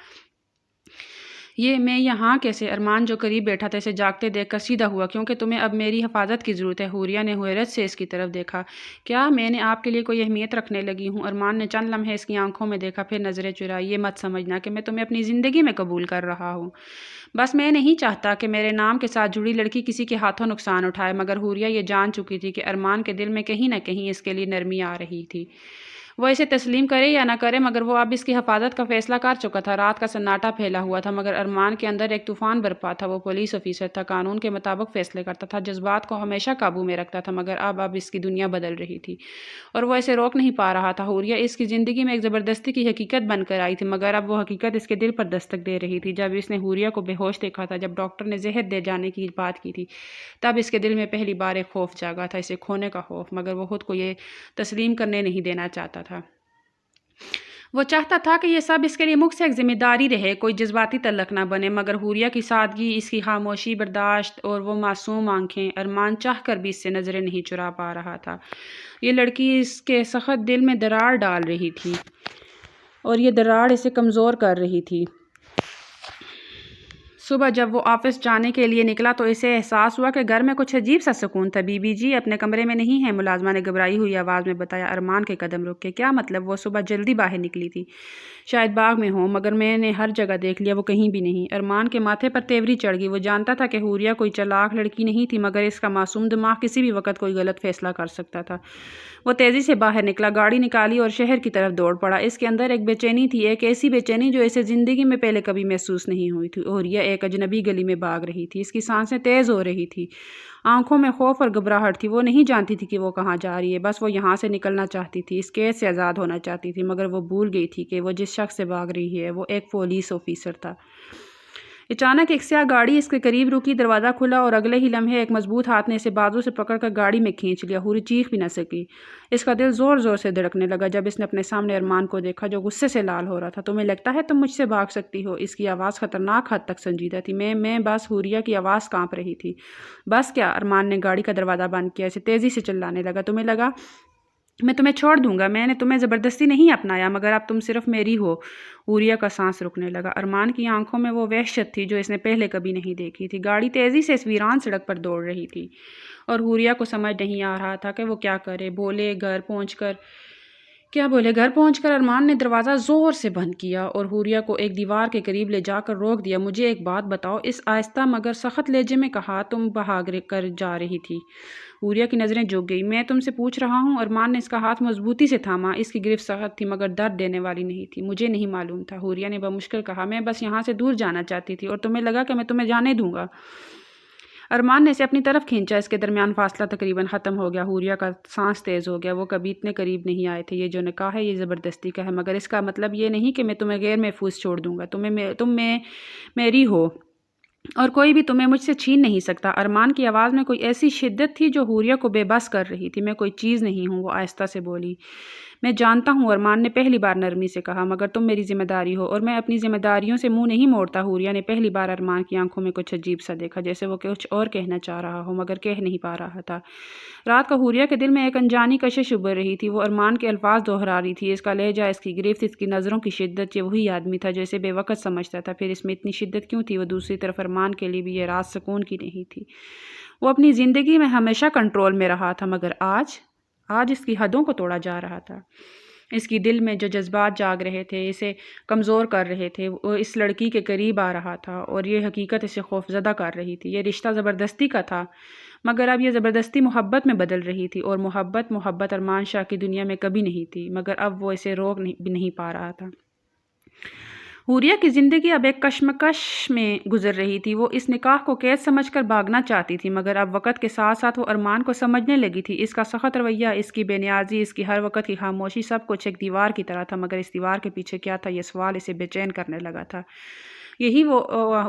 میں یہاں کیسے؟ ارمان جو قریب بیٹھا تھا اسے جاگتے دیکھ کر سیدھا ہوا۔ کیونکہ تمہیں اب میری حفاظت کی ضرورت ہے۔ حوریہ نے حیرت سے اس کی طرف دیکھا۔ کیا میں نے آپ کے لیے کوئی اہمیت رکھنے لگی ہوں؟ ارمان نے چند لمحے اس کی آنکھوں میں دیکھا پھر نظریں چرائی۔ یہ مت سمجھنا کہ میں تمہیں اپنی زندگی میں قبول کر رہا ہوں، بس میں نہیں چاہتا کہ میرے نام کے ساتھ جڑی لڑکی کسی کے ہاتھوں نقصان اٹھائے۔ مگر حوریہ یہ جان چکی تھی کہ ارمان کے دل میں کہیں نہ کہیں اس کے لیے نرمی آ رہی تھی۔ وہ اسے تسلیم کرے یا نہ کرے مگر وہ اب اس کی حفاظت کا فیصلہ کر چکا تھا۔ رات کا سناٹا پھیلا ہوا تھا مگر ارمان کے اندر ایک طوفان برپا تھا۔ وہ پولیس آفیسر تھا، قانون کے مطابق فیصلے کرتا تھا، جذبات کو ہمیشہ قابو میں رکھتا تھا، مگر اب اس کی دنیا بدل رہی تھی اور وہ اسے روک نہیں پا رہا تھا۔ حوریہ اس کی زندگی میں ایک زبردستی کی حقیقت بن کر آئی تھی مگر اب وہ حقیقت اس کے دل پر دستک دے رہی تھی۔ جب اس نے حوریہ کو بے ہوش دیکھا تھا، جب ڈاکٹر نے زہر دے جانے کی بات کی تھی، تب اس کے دل میں پہلی بار ایک خوف جاگا تھا، اسے کھونے کا خوف، مگر وہ خود کو یہ تسلیم کرنے نہیں دینا چاہتا تھا۔ وہ چاہتا تھا کہ یہ سب اس کے لیے مکھ سے ایک ذمہ داری رہے، کوئی جذباتی تعلق نہ بنے، مگر حوریہ کی سادگی، اس کی خاموشی برداشت اور وہ معصوم آنکھیں، ارمان چاہ کر بھی اس سے نظریں نہیں چرا پا رہا تھا۔ یہ لڑکی اس کے سخت دل میں دراڑ ڈال رہی تھی اور یہ دراڑ اسے کمزور کر رہی تھی۔ صبح جب وہ آفس جانے کے لیے نکلا تو اسے احساس ہوا کہ گھر میں کچھ عجیب سا سکون تھا۔ بی بی جی اپنے کمرے میں نہیں ہیں، ملازمہ نے گھبرائی ہوئی آواز میں بتایا۔ ارمان کے قدم رک کے۔ کیا مطلب؟ وہ صبح جلدی باہر نکلی تھی، شاید باغ میں ہوں، مگر میں نے ہر جگہ دیکھ لیا، وہ کہیں بھی نہیں۔ ارمان کے ماتھے پر تیوری چڑھ گئی۔ وہ جانتا تھا کہ حوریہ کوئی چالاک لڑکی نہیں تھی مگر اس کا معصوم دماغ کسی بھی وقت کوئی غلط فیصلہ کر سکتا تھا۔ وہ تیزی سے باہر نکلا، گاڑی نکالی اور شہر کی طرف دوڑ پڑا۔ اس کے اندر ایک بے چینی تھی، ایک ایسی بے چینی جو اسے زندگی میں پہلے کبھی محسوس نہیں ہوئی تھی۔ حوریہ ایک اجنبی گلی میں بھاگ رہی تھی، اس کی سانسیں تیز ہو رہی تھی، آنکھوں میں خوف اور گھبراہٹ تھی۔ وہ نہیں جانتی تھی کہ وہ کہاں جا رہی ہے، بس وہ یہاں سے نکلنا چاہتی تھی، اس قید سے آزاد ہونا چاہتی تھی، مگر وہ بھول گئی تھی کہ وہ جس شخص سے بھاگ رہی ہے وہ ایک پولیس آفیسر تھا۔ اچانک ایک سیاہ گاڑی اس کے قریب رکی، دروازہ کھلا اور اگلے ہی لمحے ایک مضبوط ہاتھ نے اسے بازو سے پکڑ کر گاڑی میں کھینچ لیا۔ حوری چیخ بھی نہ سکی، اس کا دل زور زور سے دھڑکنے لگا جب اس نے اپنے سامنے ارمان کو دیکھا جو غصے سے لال ہو رہا تھا۔ تمہیں لگتا ہے تم مجھ سے بھاگ سکتی ہو؟ اس کی آواز خطرناک حد تک سنجیدہ تھی۔ میں بس، حوریہ کی آواز کانپ رہی تھی۔ بس کیا؟ ارمان نے گاڑی کا دروازہ بند کیا، اسے تیزی سے چلانے لگا۔ تمہیں لگا میں تمہیں چھوڑ دوں گا؟ میں نے تمہیں زبردستی نہیں اپنایا، مگر اب تم صرف میری ہو۔ حوریہ کا سانس رکنے لگا۔ ارمان کی آنکھوں میں وہ وحشت تھی جو اس نے پہلے کبھی نہیں دیکھی تھی۔ گاڑی تیزی سے اس ویران سڑک پر دوڑ رہی تھی اور حوریہ کو سمجھ نہیں آ رہا تھا کہ وہ کیا کرے۔ بھولے گھر پہنچ کر کیا بولے؟ گھر پہنچ کر ارمان نے دروازہ زور سے بند کیا اور حوریہ کو ایک دیوار کے قریب لے جا کر روک دیا۔ مجھے ایک بات بتاؤ، اس آہستہ مگر سخت لہجے میں کہا، تم بھاگ کر جا رہی تھی؟ حوریہ کی نظریں جھک گئی۔ میں تم سے پوچھ رہا ہوں۔ ارمان نے اس کا ہاتھ مضبوطی سے تھاما۔ اس کی گرفت سخت تھی مگر درد دینے والی نہیں تھی۔ مجھے نہیں معلوم تھا، حوریہ نے بمشکل کہا۔ میں بس یہاں سے دور جانا چاہتی تھی اور تمہیں لگا کہ میں تمہیں جانے دوں گا۔ ارمان نے اسے اپنی طرف کھینچا۔ اس کے درمیان فاصلہ تقریباً ختم ہو گیا۔ حوریہ کا سانس تیز ہو گیا۔ وہ کبھی اتنے قریب نہیں آئے تھے۔ یہ جو نکاح ہے یہ زبردستی کا ہے، مگر اس کا مطلب یہ نہیں کہ میں تمہیں غیر محفوظ چھوڑ دوں گا۔ تم میری ہو اور کوئی بھی تمہیں مجھ سے چھین نہیں سکتا۔ ارمان کی آواز میں کوئی ایسی شدت تھی جو حوریہ کو بے بس کر رہی تھی۔ میں کوئی چیز نہیں ہوں، وہ آہستہ سے بولی۔ میں جانتا ہوں، ارمان نے پہلی بار نرمی سے کہا، مگر تم میری ذمہ داری ہو اور میں اپنی ذمہ داریوں سے منہ نہیں موڑتا۔ حوریہ نے پہلی بار ارمان کی آنکھوں میں کچھ عجیب سا دیکھا، جیسے وہ کچھ اور کہنا چاہ رہا ہو مگر کہہ نہیں پا رہا تھا۔ رات کو حوریہ کے دل میں ایک انجانی کشش ابھر رہی تھی۔ وہ ارمان کے الفاظ دہرا رہی تھی، اس کا لہجہ، اس کی گرفت، اس کی نظروں کی شدت۔ یہ وہی آدمی تھا جو اسے بے وقت سمجھتا تھا، پھر اس میں اتنی شدت کیوں تھی؟ وہ دوسری طرف ارمان کے لیے بھی یہ رات سکون کی نہیں تھی۔ وہ اپنی زندگی میں ہمیشہ کنٹرول میں رہا تھا، مگر آج اس کی حدوں کو توڑا جا رہا تھا۔ اس کی دل میں جو جذبات جاگ رہے تھے، اسے کمزور کر رہے تھے، وہ اس لڑکی کے قریب آ رہا تھا اور یہ حقیقت اسے خوفزدہ کر رہی تھی۔ یہ رشتہ زبردستی کا تھا، مگر اب یہ زبردستی محبت میں بدل رہی تھی، اور محبت ارمان شاہ کی دنیا میں کبھی نہیں تھی، مگر اب وہ اسے روک بھی نہیں پا رہا تھا۔ حوریہ کی زندگی اب ایک کشمکش میں گزر رہی تھی۔ وہ اس نکاح کو قید سمجھ کر بھاگنا چاہتی تھی، مگر اب وقت کے ساتھ ساتھ وہ ارمان کو سمجھنے لگی تھی۔ اس کا سخت رویہ، اس کی بے نیازی، اس کی ہر وقت کی خاموشی، سب کچھ ایک دیوار کی طرح تھا، مگر اس دیوار کے پیچھے کیا تھا؟ یہ سوال اسے بے چین کرنے لگا تھا۔ یہی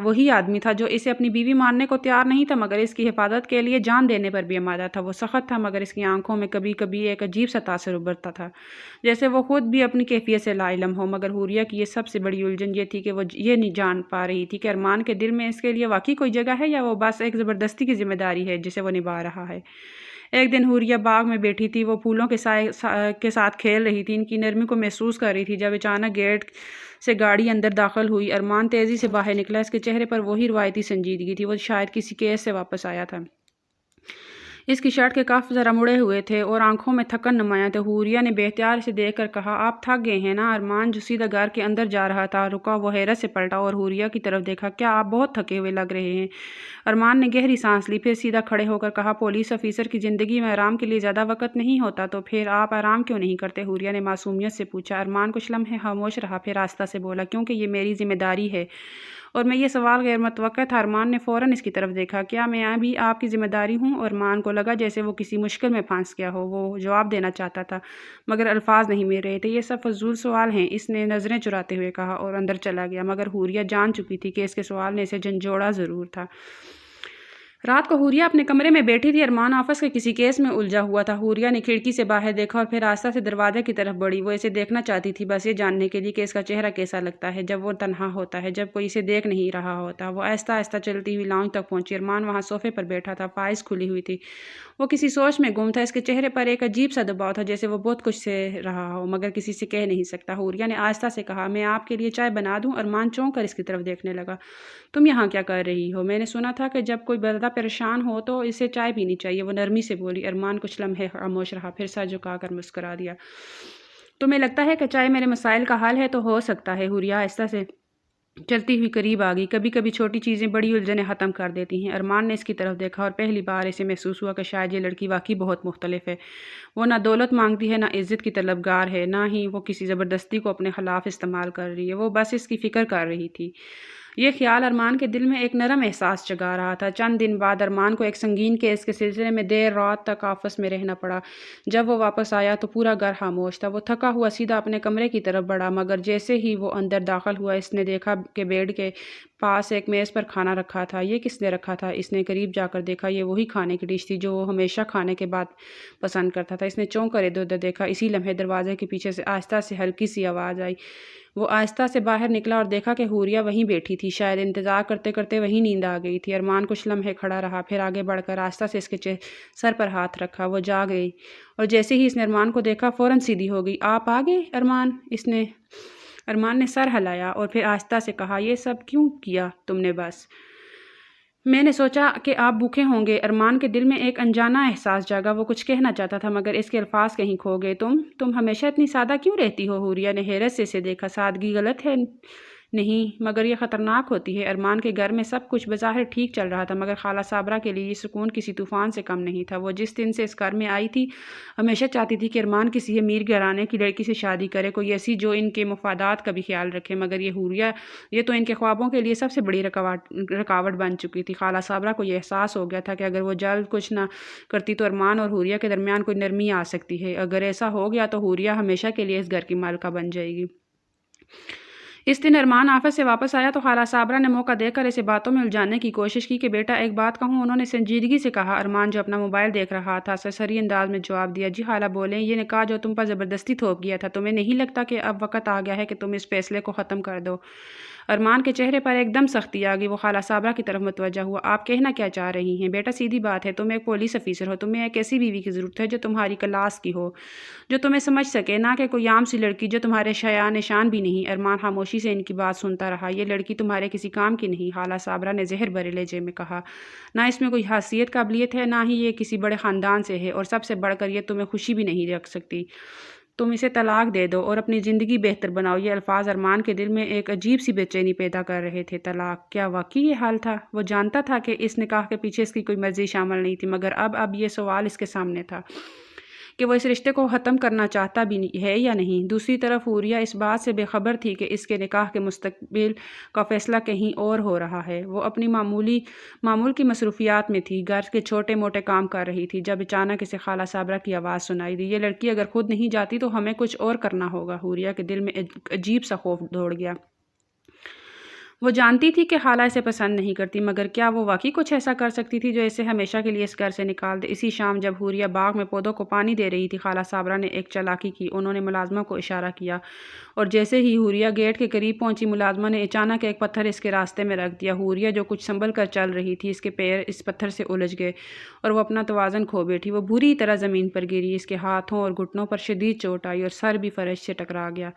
وہی آدمی تھا جو اسے اپنی بیوی ماننے کو تیار نہیں تھا، مگر اس کی حفاظت کے لیے جان دینے پر بھی آمادہ تھا۔ وہ سخت تھا، مگر اس کی آنکھوں میں کبھی کبھی ایک عجیب سا تاثر ابھرتا تھا، جیسے وہ خود بھی اپنی کیفیت سے لا علم ہو۔ مگر حوریہ کی یہ سب سے بڑی الجھن یہ تھی کہ وہ یہ نہیں جان پا رہی تھی کہ ارمان کے دل میں اس کے لیے واقعی کوئی جگہ ہے، یا وہ بس ایک زبردستی کی ذمہ داری ہے جسے وہ نبھا رہا ہے۔ ایک دن حوریہ باغ میں بیٹھی تھی، وہ پھولوں کے سائے کے ساتھ کھیل رہی تھی، ان کی نرمی کو محسوس کر رہی تھی، جب اچانک گیٹ سے گاڑی اندر داخل ہوئی۔ ارمان تیزی سے باہر نکلا۔ اس کے چہرے پر وہی روایتی سنجیدگی تھی، وہ شاید کسی کیس سے واپس آیا تھا۔ اس کی شرٹ کے کف ذرا مڑے ہوئے تھے اور آنکھوں میں تھکن نمایاں تھے۔ حوریہ نے بے اختیار اسے دیکھ کر کہا، آپ تھک گئے ہیں نا؟ ارمان جو سیدھا گھر کے اندر جا رہا تھا رکا۔ وہ حیرت سے پلٹا اور حوریہ کی طرف دیکھا۔ کیا آپ بہت تھکے ہوئے لگ رہے ہیں؟ ارمان نے گہری سانس لی، پھر سیدھا کھڑے ہو کر کہا، پولیس آفیسر کی زندگی میں آرام کے لیے زیادہ وقت نہیں ہوتا، تو پھر آپ آرام کیوں نہیں کرتے؟ حوریہ نے معصومیت سے پوچھا۔ ارمان کچھ لمحے خاموش رہا، پھر آہستہ سے بولا، کیونکہ یہ میری ذمہ داری ہے اور میں یہ سوال غیر متوقع تھا۔ ارمان نے فوراً اس کی طرف دیکھا۔ کیا میں بھی آپ کی ذمہ داری ہوں؟ ارمان کو لگا جیسے وہ کسی مشکل میں پھنس گیا ہو۔ وہ جواب دینا چاہتا تھا، مگر الفاظ نہیں مل رہے تھے۔ یہ سب فضول سوال ہیں، اس نے نظریں چراتے ہوئے کہا اور اندر چلا گیا، مگر حوریہ جان چکی تھی کہ اس کے سوال نے اسے جھنجھوڑا ضرور تھا۔ رات کو حوریہ اپنے کمرے میں بیٹھی تھی۔ ارمان آفس کے کسی کیس میں الجھا ہوا تھا۔ حوریہ نے کھڑکی سے باہر دیکھا اور پھر آہستہ سے دروازے کی طرف بڑھی۔ وہ اسے دیکھنا چاہتی تھی، بس یہ جاننے کے لیے کہ اس کا چہرہ کیسا لگتا ہے جب وہ تنہا ہوتا ہے، جب کوئی اسے دیکھ نہیں رہا ہوتا۔ وہ آہستہ آہستہ چلتی ہوئی لاؤنج تک پہنچی۔ ارمان وہاں صوفے پر بیٹھا تھا، فائلز کھلی ہوئی تھی۔ وہ کسی سوچ میں گم تھا۔ اس کے چہرے پر ایک عجیب سا دباؤ تھا، جیسے وہ بہت کچھ سہ رہا ہو مگر کسی سے کہہ نہیں سکتا۔ حوریہ نے آہستہ سے کہا، میں آپ کے لیے چائے بنا دوں؟ ارمان چونک کر اس کی طرف دیکھنے لگا۔ تم یہاں کیا کر رہی ہو؟ میں نے سنا تھا کہ جب کوئی بندہ پریشان ہو تو اسے چائے پینی چاہیے، وہ نرمی سے بولی۔ ارمان کچھ لمحے خاموش رہا، پھر سر جھکا کر مسکرا دیا۔ تمہیں لگتا ہے کہ چائے میرے مسائل کا حل ہے؟ تو ہو سکتا ہے۔ حوریہ آہستہ سے چلتی ہوئی قریب آ گئی۔ کبھی کبھی چھوٹی چیزیں بڑی الجھنیں ختم کر دیتی ہیں۔ ارمان نے اس کی طرف دیکھا اور پہلی بار اسے محسوس ہوا کہ شاید یہ لڑکی واقعی بہت مختلف ہے۔ وہ نہ دولت مانگتی ہے، نہ عزت کی طلبگار ہے، نہ ہی وہ کسی زبردستی کو اپنے خلاف استعمال کر رہی ہے۔ وہ بس اس کی فکر کر رہی تھی۔ یہ خیال ارمان کے دل میں ایک نرم احساس جگا رہا تھا۔ چند دن بعد ارمان کو ایک سنگین کیس کے سلسلے میں دیر رات تک آفس میں رہنا پڑا۔ جب وہ واپس آیا تو پورا گھر خاموش تھا۔ وہ تھکا ہوا سیدھا اپنے کمرے کی طرف بڑھا، مگر جیسے ہی وہ اندر داخل ہوا اس نے دیکھا کہ بیڈ کے پاس ایک میز پر کھانا رکھا تھا۔ یہ کس نے رکھا تھا؟ اس نے قریب جا کر دیکھا۔ یہ وہی کھانے کی ڈش تھی جو وہ ہمیشہ کھانے کے بعد پسند کرتا تھا۔ اس نے چونک کر ادھر ادھر دیکھا۔ اسی لمحے دروازے کے پیچھے سے آہستہ سے ہلکی سی آواز آئی۔ وہ آہستہ سے باہر نکلا اور دیکھا کہ حوریہ وہیں بیٹھی تھی، شاید انتظار کرتے کرتے وہیں نیند آ گئی تھی۔ ارمان کچھ لمحے کھڑا رہا، پھر آگے بڑھ کر آہستہ سے اس کے سر پر ہاتھ رکھا۔ وہ جاگ گئی اور جیسے ہی اس نے ارمان کو دیکھا فوراً سیدھی ہو گئی۔ آپ آ گئے ارمان؟ ارمان نے سر ہلایا اور پھر آہستہ سے کہا، یہ سب کیوں کیا تم نے؟ بس میں نے سوچا کہ آپ بھوکے ہوں گے۔ ارمان کے دل میں ایک انجانا احساس جاگا، وہ کچھ کہنا چاہتا تھا مگر اس کے الفاظ کہیں کھو گئے۔ تم ہمیشہ اتنی سادہ کیوں رہتی ہو؟ حوریہ نے حیرت سے اسے دیکھا۔ سادگی غلط ہے نہیں، مگر یہ خطرناک ہوتی ہے۔ ارمان کے گھر میں سب کچھ بظاہر ٹھیک چل رہا تھا مگر خالہ صابرہ کے لیے یہ سکون کسی طوفان سے کم نہیں تھا۔ وہ جس دن سے اس گھر میں آئی تھی ہمیشہ چاہتی تھی کہ ارمان کسی امیر گھرانے کی لڑکی سے شادی کرے، کوئی ایسی جو ان کے مفادات کا بھی خیال رکھے، مگر یہ حوریہ، یہ تو ان کے خوابوں کے لیے سب سے بڑی رکاوٹ بن چکی تھی۔ خالہ صابرہ کو یہ احساس ہو گیا تھا کہ اگر وہ جلد کچھ نہ کرتی تو ارمان اور حوریہ کے درمیان کوئی نرمی آ سکتی ہے۔ اگر ایسا ہو گیا تو حوریہ ہمیشہ کے لیے اس گھر کی مالکہ بن جائے گی۔ اس دن ارمان آفس سے واپس آیا تو خالہ صابرہ نے موقع دے کر اسے باتوں میں الجھانے کی کوشش کی کہ بیٹا ایک بات کہوں؟ انہوں نے سنجیدگی سے کہا۔ ارمان جو اپنا موبائل دیکھ رہا تھا سرسری انداز میں جواب دیا، جی خالہ بولیں۔ یہ نکاح جو تم پر زبردستی تھوپ گیا تھا، تمہیں نہیں لگتا کہ اب وقت آ گیا ہے کہ تم اس فیصلے کو ختم کر دو؟ ارمان کے چہرے پر ایک دم سختی آ گئی۔ وہ خالہ صابرہ کی طرف متوجہ ہوا۔ آپ کہنا کیا چاہ رہی ہیں؟ بیٹا سیدھی بات ہے، تم ایک پولیس افیسر ہو، تمہیں ایک ایسی بیوی کی ضرورت ہے جو تمہاری کلاس کی ہو، جو تمہیں سمجھ سکے، نہ کہ کوئی عام سی لڑکی جو تمہارے شایان نشان بھی نہیں۔ ارمان خاموشی سے ان کی بات سنتا رہا۔ یہ لڑکی تمہارے کسی کام کی نہیں، خالہ صابرہ نے زہر بھرے لہجے میں کہا۔ نہ اس میں کوئی حیثیت قابلیت ہے، نہ ہی یہ کسی بڑے خاندان سے ہے، اور سب سے بڑھ کر یہ تمہیں خوشی بھی نہیں رکھ سکتی۔ تم اسے طلاق دے دو اور اپنی زندگی بہتر بناؤ۔ یہ الفاظ ارمان کے دل میں ایک عجیب سی بے چینی پیدا کر رہے تھے۔ طلاق؟ کیا واقعی یہ حال تھا؟ وہ جانتا تھا کہ اس نکاح کے پیچھے اس کی کوئی مرضی شامل نہیں تھی، مگر اب یہ سوال اس کے سامنے تھا کہ وہ اس رشتے کو ختم کرنا چاہتا بھی ہے یا نہیں۔ دوسری طرف حوریہ اس بات سے بے خبر تھی کہ اس کے نکاح کے مستقبل کا فیصلہ کہیں اور ہو رہا ہے۔ وہ اپنی معمول کی مصروفیات میں تھی، گھر کے چھوٹے موٹے کام کر رہی تھی، جب اچانک اسے خالہ صابرہ کی آواز سنائی دی، یہ لڑکی اگر خود نہیں جاتی تو ہمیں کچھ اور کرنا ہوگا۔ حوریہ کے دل میں ایک عجیب سا خوف دوڑ گیا۔ وہ جانتی تھی کہ خالہ اسے پسند نہیں کرتی، مگر کیا وہ واقعی کچھ ایسا کر سکتی تھی جو اسے ہمیشہ کے لیے اس گھر سے نکال دے؟ اسی شام جب حوریہ باغ میں پودوں کو پانی دے رہی تھی، خالہ صابرہ نے ایک چالاکی کی۔ انہوں نے ملازمہ کو اشارہ کیا اور جیسے ہی حوریہ گیٹ کے قریب پہنچی، ملازمہ نے اچانک ایک پتھر اس کے راستے میں رکھ دیا۔ حوریہ جو کچھ سنبھل کر چل رہی تھی، اس کے پیر اس پتھر سے الجھ گئے اور وہ اپنا توازن کھو بیٹھی۔ وہ بری طرح زمین پر گری، اس کے ہاتھوں اور گھٹنوں پر شدید چوٹ آئی اور سر بھی فرش سے ٹکرا گیا۔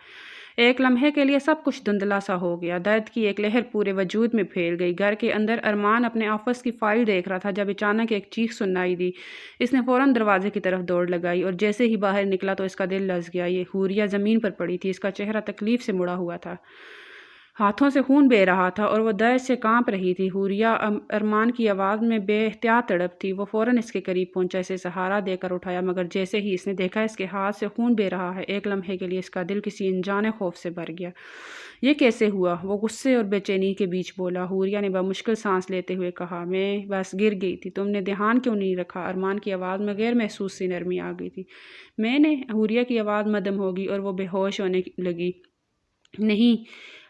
ایک لمحے کے لیے سب کچھ دھندلا سا ہو گیا، درد کی ایک لہر پورے وجود میں پھیل گئی۔ گھر کے اندر ارمان اپنے آفس کی فائل دیکھ رہا تھا جب اچانک ایک چیخ سنائی دی۔ اس نے فوراً دروازے کی طرف دوڑ لگائی اور جیسے ہی باہر نکلا تو اس کا دل لرز گیا۔ یہ حوریہ زمین پر پڑی تھی، اس کا چہرہ تکلیف سے مڑا ہوا تھا، ہاتھوں سے خون بہہ رہا تھا اور وہ درد سے کانپ رہی تھی۔ حوریہ ارمان کی آواز میں بے احتیاط تڑپ تھی۔ وہ فوراً اس کے قریب پہنچا، اسے سہارا دے کر اٹھایا، مگر جیسے ہی اس نے دیکھا اس کے ہاتھ سے خون بہہ رہا ہے، ایک لمحے کے لیے اس کا دل کسی انجانے خوف سے بھر گیا۔ یہ کیسے ہوا؟ وہ غصے اور بے چینی کے بیچ بولا۔ حوریہ نے بمشکل سانس لیتے ہوئے کہا، میں بس گر گئی تھی، تم نے دھیان کیوں نہیں رکھا؟ ارمان کی آواز میں غیر محسوس سی نرمی آ گئی تھی۔ میں نے؟ حوریہ کی آواز مدھم ہو گئی اور وہ بے ہوش ہونے لگی۔ نہیں۔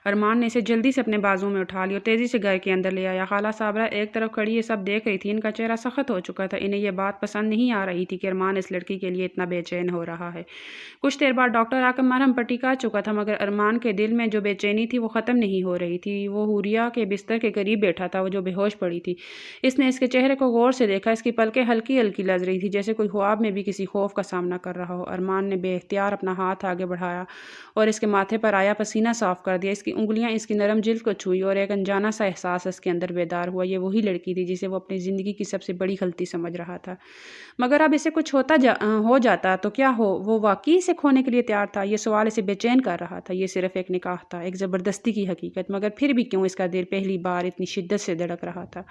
ارمان نے اسے جلدی سے اپنے بازو میں اٹھا لیا اور تیزی سے گھر کے اندر لے آیا۔ خالہ صابرہ ایک طرف کھڑی یہ سب دیکھ رہی تھی، ان کا چہرہ سخت ہو چکا تھا۔ انہیں یہ بات پسند نہیں آ رہی تھی کہ ارمان اس لڑکی کے لیے اتنا بے چین ہو رہا ہے۔ کچھ دیر بعد ڈاکٹر آ کر مرہم پٹی کر چکا تھا، مگر ارمان کے دل میں جو بے چینی تھی وہ ختم نہیں ہو رہی تھی۔ وہ حوریہ کے بستر کے قریب بیٹھا تھا، وہ جو بے ہوش پڑی تھی۔ اس نے اس کے چہرے کو غور سے دیکھا، اس کی پلکیں ہلکی ہلکی لرز رہی تھی، جیسے کوئی خواب میں بھی کسی خوف کا سامنا کر رہا ہو۔ ارمان نے بے اختیار اپنا ہاتھ آگے بڑھایا اور اس کے ماتھے پر آیا پسینہ صاف کر دیا۔ اس کی انگلیاں اس کی نرم جلد کو چھوئی اور ایک انجانا سا احساس اس کے اندر بیدار ہوا۔ یہ وہی لڑکی تھی جسے وہ اپنی زندگی کی سب سے بڑی غلطی سمجھ رہا تھا، مگر اب اسے کچھ ہو جاتا تو کیا ہو؟ وہ واقعی اسے کھونے کے لیے تیار تھا؟ یہ سوال اسے بے چین کر رہا تھا۔ یہ صرف ایک نکاح تھا، ایک زبردستی کی حقیقت، مگر پھر بھی کیوں اس کا دل پہلی بار اتنی شدت سے دھڑک رہا تھا۔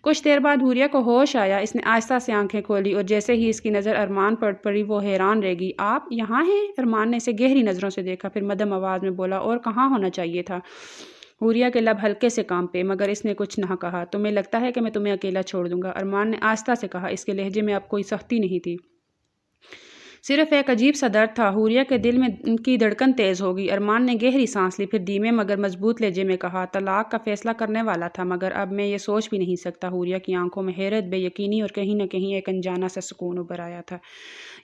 کچھ دیر بعد حوریہ کو ہوش آیا، اس نے آہستہ سے آنکھیں کھولی اور جیسے ہی اس کی نظر ارمان پر پڑی وہ حیران رہ گئی۔ آپ یہاں ہیں؟ ارمان نے اسے گہری نظروں سے دیکھا، پھر مدھم آواز میں بولا، اور کہاں ہونا چاہیے تھا؟ حوریہ کے لب ہلکے سے کانپے، مگر اس نے کچھ نہ کہا۔ تمہیں لگتا ہے کہ میں تمہیں اکیلا چھوڑ دوں گا؟ ارمان نے آہستہ سے کہا، اس کے لہجے میں اب کوئی سختی نہیں تھی، صرف ایک عجیب سا درد تھا۔ حوریہ کے دل میں کی دھڑکن تیز ہو گئی۔ ارمان نے گہری سانس لی، پھر دھیمے مگر مضبوط لہجے میں کہا، طلاق کا فیصلہ کرنے والا تھا، مگر اب میں یہ سوچ بھی نہیں سکتا۔ حوریہ کی آنکھوں میں حیرت، بے یقینی اور کہیں نہ کہیں ایک انجانا سا سکون ابھر آیا تھا۔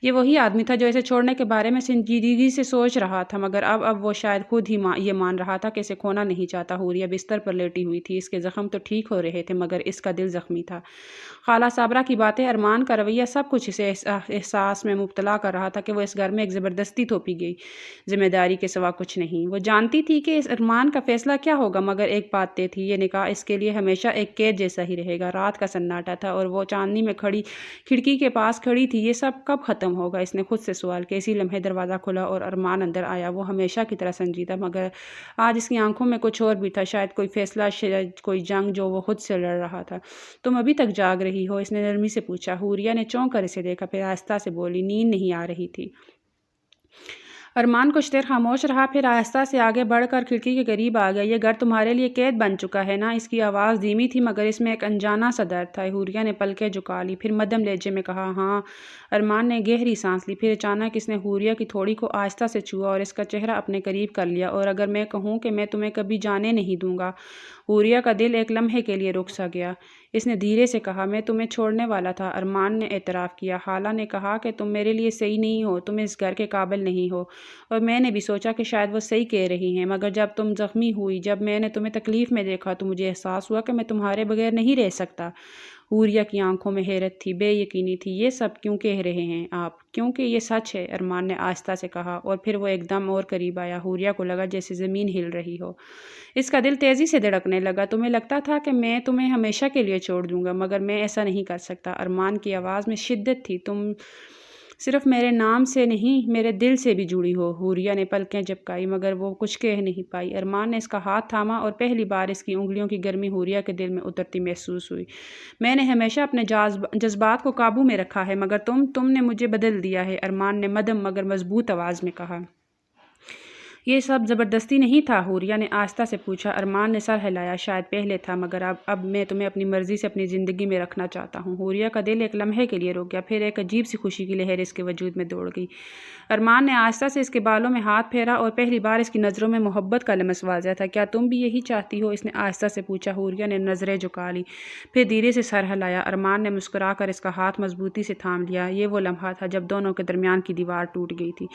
یہ وہی آدمی تھا جو اسے چھوڑنے کے بارے میں سنجیدگی سے سوچ رہا تھا، مگر اب وہ شاید خود ہی یہ مان رہا تھا کہ اسے کھونا نہیں چاہتا۔ حوریہ بستر پر لیٹی ہوئی تھی، اس کے زخم تو ٹھیک ہو رہے تھے مگر اس کا دل زخمی تھا۔ خالہ صابرہ کی باتیں، ارمان کا رویہ، سب کچھ اسے احساس میں مبتلا کر رہا تھا کہ وہ اس گھر میں ایک زبردستی تھوپی گئی ذمہ داری کے سوا کچھ نہیں۔ وہ جانتی تھی کہ اس ارمان کا فیصلہ کیا ہوگا، مگر ایک بات طے تھی، یہ نکاح اس کے لیے ہمیشہ ایک قید جیسا ہی رہے گا۔ رات کا سناٹا تھا اور وہ چاندنی میں کھڑکی کے پاس کھڑی تھی۔ یہ سب کب ختم ہوگا؟ اس نے خود سے سوال کیا۔ اسی لمحے دروازہ کھلا اور ارمان اندر آیا، وہ ہمیشہ کی طرح سنجیدہ، مگر آج اس کی آنکھوں میں کچھ اور بھی تھا، شاید کوئی فیصلہ، شاید کوئی جنگ جو وہ خود سے لڑ رہا تھا۔ تم ابھی تک جاگ رہی ہو؟ اس نے نرمی سے پوچھا۔ حوریہ نے چونک کر اسے دیکھا، پھر آہستہ سے بولی، نیند نہیں آ رہی تھی۔ ارمان کچھ دیر خاموش رہا، پھر آہستہ سے آگے بڑھ کر کھڑکی کے قریب آ گیا۔ یہ گھر تمہارے لیے قید بن چکا ہے نا؟ اس کی آواز دھیمی تھی مگر اس میں ایک انجانا سا درد تھا۔ حوریہ نے پلکیں جھکا لی، پھر مدھم لہجے میں کہا، ہاں۔ ارمان نے گہری سانس لی، پھر اچانک اس نے حوریہ کی تھوڑی کو آہستہ سے چھوا اور اس کا چہرہ اپنے قریب کر لیا۔ اور اگر میں کہوں کہ میں تمہیں کبھی جانے نہیں دوں گا؟ حوریہ کا دل ایک لمحے کے لیے رک سا گیا۔ اس نے دھیرے سے کہا، میں تمہیں چھوڑنے والا تھا۔ ارمان نے اعتراف کیا، خالہ نے کہا کہ تم میرے لیے صحیح نہیں ہو، تم اس گھر کے قابل نہیں ہو، اور میں نے بھی سوچا کہ شاید وہ صحیح کہہ رہی ہیں، مگر جب تم زخمی ہوئی، جب میں نے تمہیں تکلیف میں دیکھا تو مجھے احساس ہوا کہ میں تمہارے بغیر نہیں رہ سکتا۔ حوریہ کی آنکھوں میں حیرت تھی، بے یقینی تھی۔ یہ سب کیوں کہہ رہے ہیں آپ؟ کیونکہ یہ سچ ہے، ارمان نے آہستہ سے کہا، اور پھر وہ ایک دم اور قریب آیا۔ حوریہ کو لگا جیسے زمین ہل رہی ہو۔ اس کا دل تیزی سے دھڑکنے لگا۔ تمہیں لگتا تھا کہ میں تمہیں ہمیشہ کے لیے چھوڑ دوں گا، مگر میں ایسا نہیں کر سکتا۔ ارمان کی آواز میں شدت تھی، تم صرف میرے نام سے نہیں، میرے دل سے بھی جڑی ہو۔ حوریہ نے پلکیں جھپکائی مگر وہ کچھ کہہ نہیں پائی۔ ارمان نے اس کا ہاتھ تھاما اور پہلی بار اس کی انگلیوں کی گرمی حوریہ کے دل میں اترتی محسوس ہوئی۔ میں نے ہمیشہ اپنے جذبات کو قابو میں رکھا ہے، مگر تم نے مجھے بدل دیا ہے، ارمان نے مدھم مگر مضبوط آواز میں کہا۔ یہ سب زبردستی نہیں تھا؟ حوریہ نے آہستہ سے پوچھا۔ ارمان نے سر ہلایا، شاید پہلے تھا، مگر اب میں تمہیں اپنی مرضی سے اپنی زندگی میں رکھنا چاہتا ہوں۔ حوریہ کا دل ایک لمحے کے لیے رک گیا، پھر ایک عجیب سی خوشی کی لہر اس کے وجود میں دوڑ گئی۔ ارمان نے آہستہ سے اس کے بالوں میں ہاتھ پھیرا اور پہلی بار اس کی نظروں میں محبت کا لمس واضح تھا۔ کیا تم بھی یہی چاہتی ہو؟ اس نے آہستہ سے پوچھا۔ حوریہ نے نظریں جھکا لی، پھر دھیرے سے سر ہلایا۔ ارمان نے مسکرا کر اس کا ہاتھ مضبوطی سے تھام لیا۔ یہ وہ لمحہ تھا جب دونوں کے درمیان کی دیوار ٹوٹ گئی تھی۔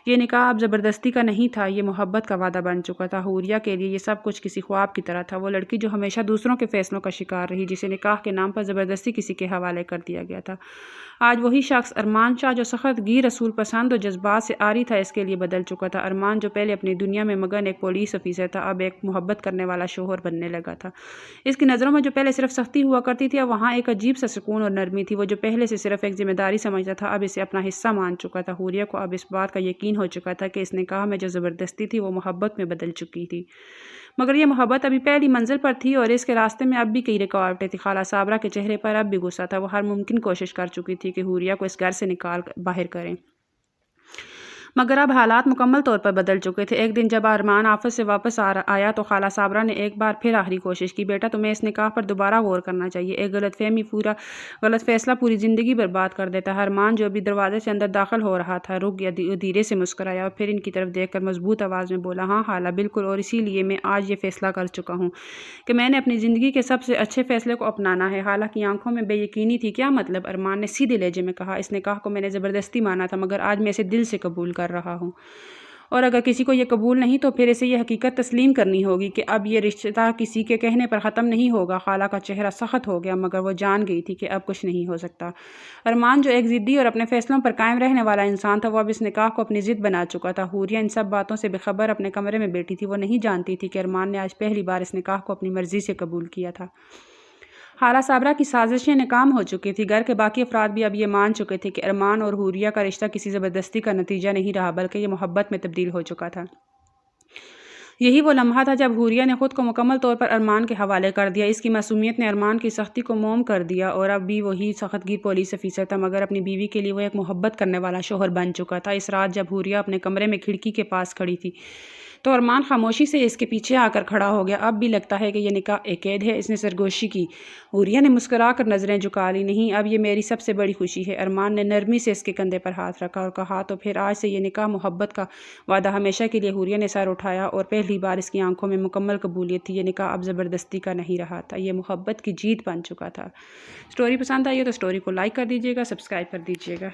یہ نکاح اب زبردستی کا نہیں تھا، یہ محبت کا وعدہ بن چکا تھا۔ حوریہ کے لیے یہ سب کچھ کسی خواب کی طرح تھا، وہ لڑکی جو ہمیشہ دوسروں کے فیصلوں کا شکار رہی، جسے نکاح کے نام پر زبردستی کسی کے حوالے کر دیا گیا تھا۔ آج وہی شخص ارمان شاہ جو سخت گیر، اصول پسند اور جذبات سے عاری تھا، اس کے لیے بدل چکا تھا۔ ارمان جو پہلے اپنی دنیا میں مگن ایک پولیس افسر تھا، اب ایک محبت کرنے والا شوہر بننے لگا تھا۔ اس کی نظروں میں جو پہلے صرف سختی ہوا کرتی تھی، اب وہاں ایک عجیب سا سکون اور نرمی تھی۔ وہ جو پہلے سے صرف ایک ذمہ داری سمجھتا تھا، اب اسے اپنا حصہ مان چکا تھا۔ حوریہ کو اب اس بات کا یقین ہو چکا تھا کہ اس نکاح میں جو زبردستی تھی وہ محبت میں بدل چکی تھی، مگر یہ محبت ابھی پہلی منزل پر تھی اور اس کے راستے میں اب بھی کئی رکاوٹیں تھیں۔ خالہ صابرہ کے چہرے پر اب بھی غصہ تھا، وہ ہر ممکن کوشش کر چکی تھی کہ حوریہ کو اس گھر سے نکال باہر کریں، مگر اب حالات مکمل طور پر بدل چکے تھے۔ ایک دن جب ارمان آفس سے واپس آیا تو خالہ صابرہ نے ایک بار پھر آخری کوشش کی، بیٹا تمہیں اس نکاح پر دوبارہ غور کرنا چاہیے، ایک غلط فیصلہ پوری زندگی برباد کر دیتا ہے۔ ارمان جو ابھی دروازے سے اندر داخل ہو رہا تھا رک گیا، دھیرے سے مسکرایا اور پھر ان کی طرف دیکھ کر مضبوط آواز میں بولا، ہاں خالہ بالکل، اور اسی لیے میں آج یہ فیصلہ کر چکا ہوں کہ میں نے اپنی زندگی کے سب سے اچھے فیصلے کو اپنانا ہے۔ خالہ کی آنکھوں میں بے یقینی تھی۔ کیا مطلب؟ ارمان نے سیدھے لہجے میں کہا، اس نکاح کو میں نے زبردستی مانا تھا، مگر آج میں اسے دل سے قبول کر رہا ہوں، اور اگر کسی کو یہ قبول نہیں تو پھر اسے یہ حقیقت تسلیم کرنی ہوگی کہ اب یہ رشتہ کسی کے کہنے پر ختم نہیں ہوگا۔ خالہ کا چہرہ سخت ہو گیا، مگر وہ جان گئی تھی کہ اب کچھ نہیں ہو سکتا۔ ارمان جو ایک ضدی اور اپنے فیصلوں پر قائم رہنے والا انسان تھا، وہ اب اس نکاح کو اپنی ضد بنا چکا تھا۔ حوریہ ان سب باتوں سے بے خبر اپنے کمرے میں بیٹھی تھی، وہ نہیں جانتی تھی کہ ارمان نے آج پہلی بار اس نکاح کو اپنی مرضی سے قبول کیا تھا۔ خالہ صابرہ کی سازشیں ناکام ہو چکی تھیں، گھر کے باقی افراد بھی اب یہ مان چکے تھے کہ ارمان اور حوریہ کا رشتہ کسی زبردستی کا نتیجہ نہیں رہا، بلکہ یہ محبت میں تبدیل ہو چکا تھا۔ یہی وہ لمحہ تھا جب حوریہ نے خود کو مکمل طور پر ارمان کے حوالے کر دیا۔ اس کی معصومیت نے ارمان کی سختی کو موم کر دیا، اور اب بھی وہی سخت گیر پولیس افسر تھا، مگر اپنی بیوی کے لیے وہ ایک محبت کرنے والا شوہر بن چکا تھا۔ اس رات جب حوریہ اپنے کمرے میں کھڑکی کے پاس کھڑی تھی تو ارمان خاموشی سے اس کے پیچھے آ کر کھڑا ہو گیا۔ اب بھی لگتا ہے کہ یہ نکاح ایک قید ہے، اس نے سرگوشی کی۔ حوریہ نے مسکرا کر نظریں جھکا لی، نہیں، اب یہ میری سب سے بڑی خوشی ہے۔ ارمان نے نرمی سے اس کے کندھے پر ہاتھ رکھا اور کہا، تو پھر آج سے یہ نکاح محبت کا وعدہ ہمیشہ کے لیے۔ حوریہ نے سر اٹھایا اور پہلی بار اس کی آنکھوں میں مکمل قبولیت تھی۔ یہ نکاح اب زبردستی کا نہیں رہا تھا، یہ محبت کی جیت بن چکا تھا۔ سٹوری پسند آئی ہے تو سٹوری کو لائک کر دیجیے گا، سبسکرائب کر دیجیے گا۔